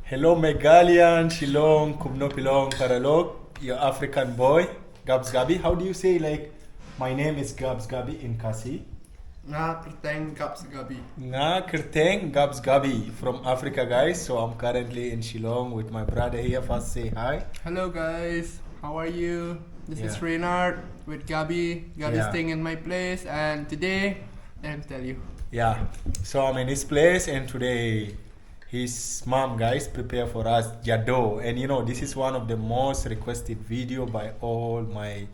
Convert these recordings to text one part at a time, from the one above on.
Hello Meghalaya, Shillong, kumno pilong, paralog, your African boy, Gabs Gabi. How do you say like, my name is Gabs Gabi in Khasi? Nga kerteng Gabs Gabi. Nga kerteng Gabs Gabi from Africa, guys. So I'm currently in Shillong with my brother here. First say hi. Hello guys, how are you? This is Yeah. Reynard with Gabi. Gabi Yeah. staying in my place, and today, let me tell you. Yeah, so I'm in his place and today his mom, guys, prepare for us Jadoh. And you know, this is one of the most requested video by all my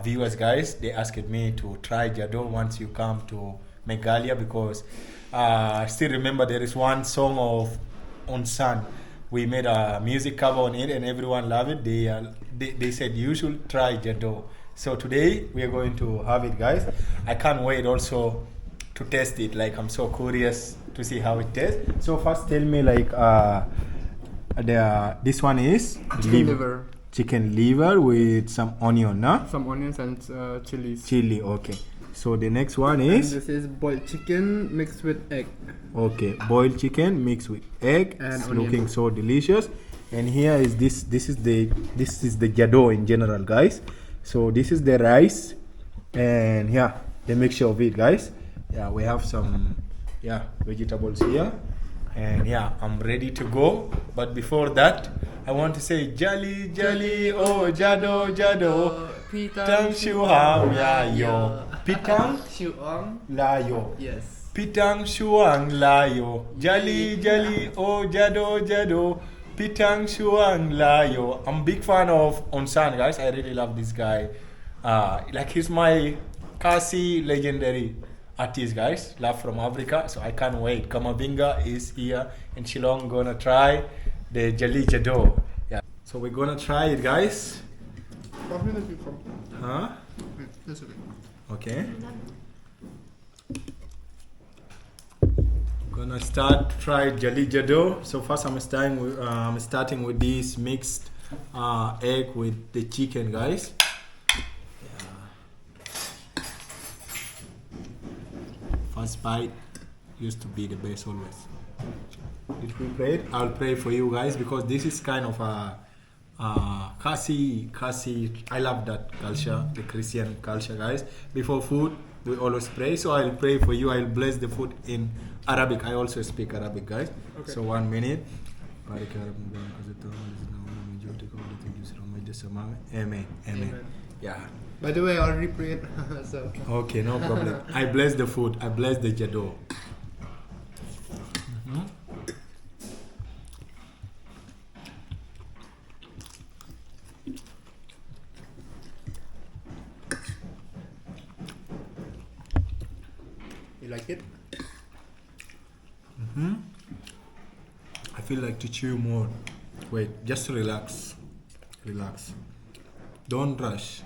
viewers, guys. They asked me to try Jadoh once you come to Meghalaya because I still remember there is one song of On Sun. We made a music cover on it and everyone loved it. They said you should try Jadoh. So today we are going to have it, guys. I can't wait also to test it. Like I'm so curious to see how it tastes. So first tell me like this one is Chicken liver, chicken liver with some onion, nah? some onions and chilies. Chili, okay. So the next one And is this is boiled chicken mixed with egg. okay, boiled chicken mixed with egg. And It's onion. looking so delicious. And here is this is the Jadoh in general, guys. So this is the rice and yeah, the mixture of it, guys. Yeah, we have some vegetables here. And yeah, I'm ready to go. But before that, I want to say Jalieh Jadoh, Jadoh Jadoh. Pitang shuang la yo. Pitang Shillong. la yo. Yes. Pitang shuang la yo. Jalieh oh Jadoh Jadoh. Pitang shuang la yo. I'm big fan of Onsan, guys. I really love this guy. Like he's my Khasi legendary artist, guys. Love from Africa. So I can't wait. Kamavinga is here and Shillong gonna try the Jalieh Jadoh. Yeah. So we're gonna try it, guys. Huh? Okay. Gonna start to try Jalieh Jadoh. So first I'm starting with this mixed egg with the chicken, guys. Yeah. First bite used to be the best always. Did we pray it? I'll pray for you guys because this is kind of a Khasi. I love that culture, the Christian culture, guys. Before food, we always pray. So I'll pray for you. I'll bless the food in Arabic. I also speak Arabic, guys. Okay. So 1 minute. Amen. Amen. Amen. Yeah. By the way, I already prayed. So. Okay, no problem. I bless the food. I bless the Jadoh. You like it? I feel like to chew more. Wait, just relax. Relax. Don't rush.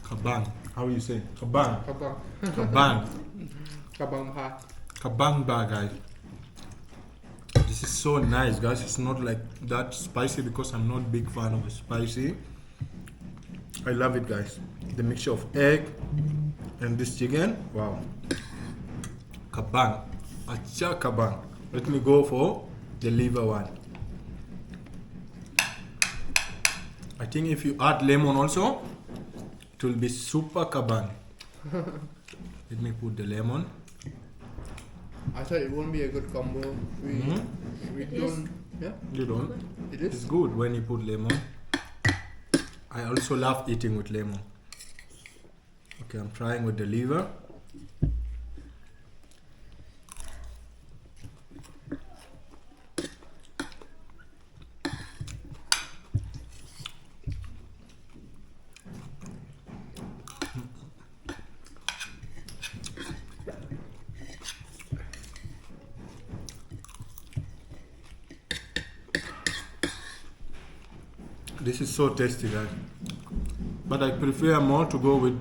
Kabang. How you say? Kabang. Kabang. Kabang. Kabang ha. Kabang ba, guys. This is so nice, guys. It's not like that spicy because I'm not big fan of spicy. I love it, guys. The mixture of egg and this chicken. Wow. Kabang. Acha kabang. Let me go for the liver one. I think if you add lemon also, it will be super kabang. Let me put the lemon. I thought it won't be a good combo. We don't. Yeah, You don't? it It's is. good when you put lemon. I also love eating with lemon. Okay, I'm trying with the liver. This is so tasty, guys. But I prefer more to go with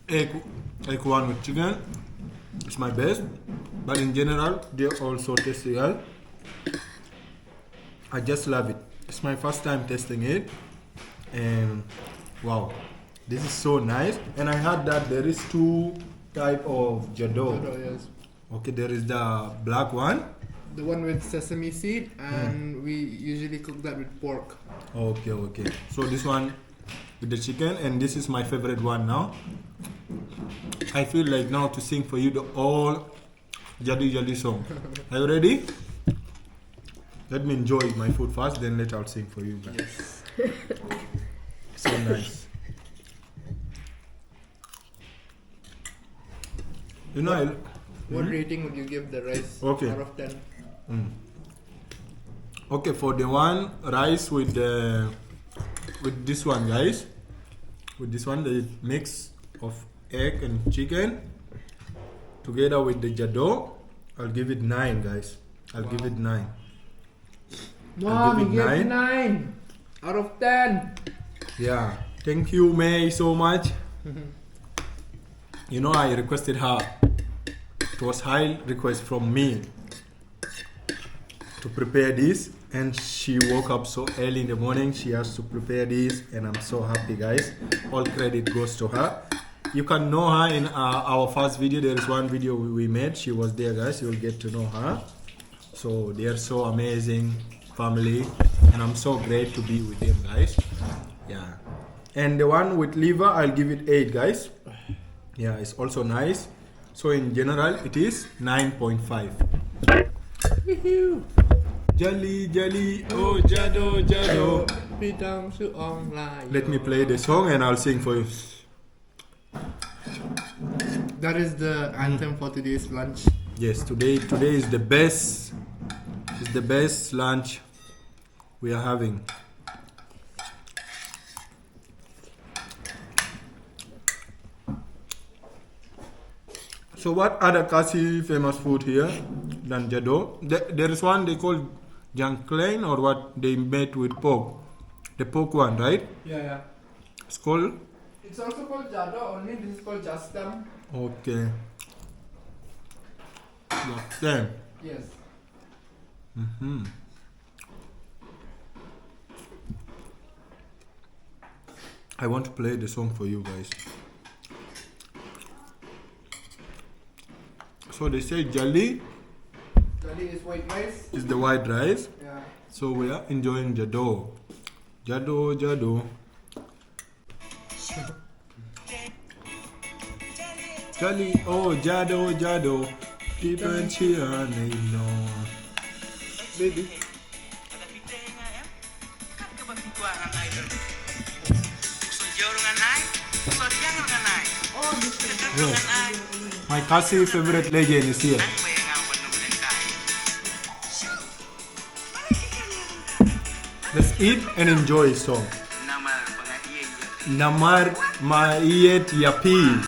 egg one with chicken. It's my best. But in general, they're also tasty, guys. I just love it. It's my first time tasting it. And Wow, this is so nice. And I heard that there is two type of Jadoh. Jadoh, yes. Okay, there is the black one. The one with sesame seed, and we usually cook that with pork. Okay. So this one with the chicken, and this is my favorite one now. I feel like now to sing for you the all Jalieh song. Are you ready? Let me enjoy my food first, then later I'll sing for you guys. Yes. So nice. You know, What rating would you give the rice Okay. out of 10? Okay, for the one rice with this one, guys. With this one, the mix of egg and chicken together with the Jadoh, I'll give it 9, guys. I'll give it 9. Mom, give it you gave 9. 9 out of 10. Yeah, thank you, May, so much. You know, I requested her. It was high request from me to prepare this, and she woke up so early in the morning. She has to prepare this, and I'm so happy, guys. All credit goes to her. You can know her in our first video. There is one video we made. She was there, guys. You'll get to know her. So they are so amazing family, and I'm so great to be with them, guys. Yeah. And the one with liver, I'll give it 8, guys. Yeah, it's also nice. So in general, it is 9.5. Jalieh, oh Jadoh. Let me play the song and I'll sing for you. That is the anthem for today's lunch. Yes, today is the best. It's the best lunch we are having. So what other Khasi famous food here than Jadoh? There is one they call Janklein, or what they made with pork. The pork one, right? Yeah. It's called? It's also called Jadoh, only this is called Jastam. Okay. Jastam. Yes. I want to play the song for you guys. So they say Jalieh Jalieh is white rice. is the white rice. Yeah. So we are enjoying Jadoh. Jadoh. Jalieh, oh Jadoh. Keep on cheering, no. Baby. Yes. My Khasi favorite legend is here. Let's eat and enjoy song. Namar maiyet yapi.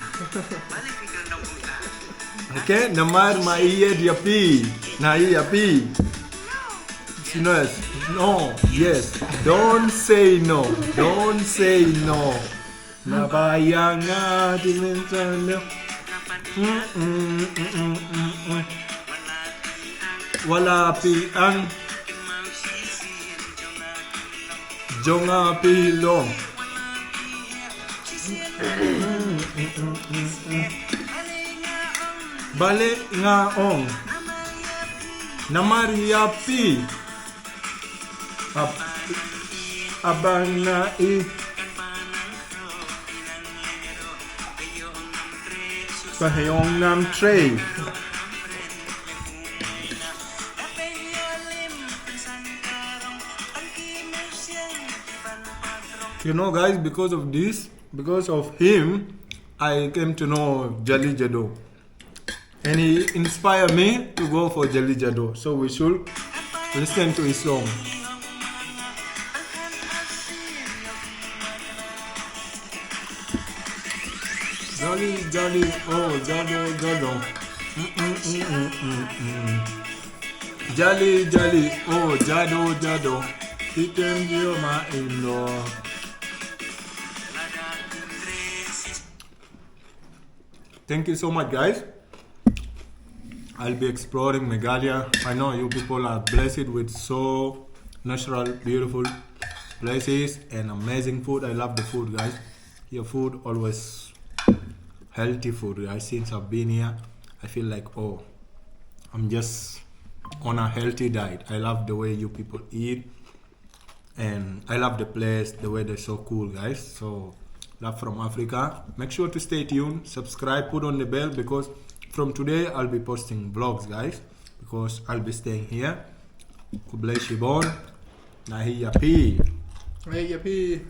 Okay, namar maiyet yapi. Nai yapi. No, yes. Don't say no. Don't say no. Nabayang ating wala pi ang jonga pilong. Bale ngaong namariapi abang na pahayong nam tray. You know, guys, because of him, I came to know Jalieh Jadoh, and he inspired me to go for Jalieh Jadoh. So we should listen to his song. Jalieh, oh Jadoh. Jalieh, oh Jadoh. He came to my in-law. Thank you so much, guys. I'll be exploring Meghalaya. I know you people are blessed with so natural, beautiful places and amazing food. I love the food, guys. Your food always healthy food, guys. Since I've been here, I feel like, oh, I'm just on a healthy diet. I love the way you people eat, and I love the place, the way they're so cool, guys. So love from Africa. Make sure to stay tuned, subscribe, put on the bell, because from today I'll be posting vlogs, guys, because I'll be staying here. Kublai Shibon, Nahi Yapi. Hey, yippee.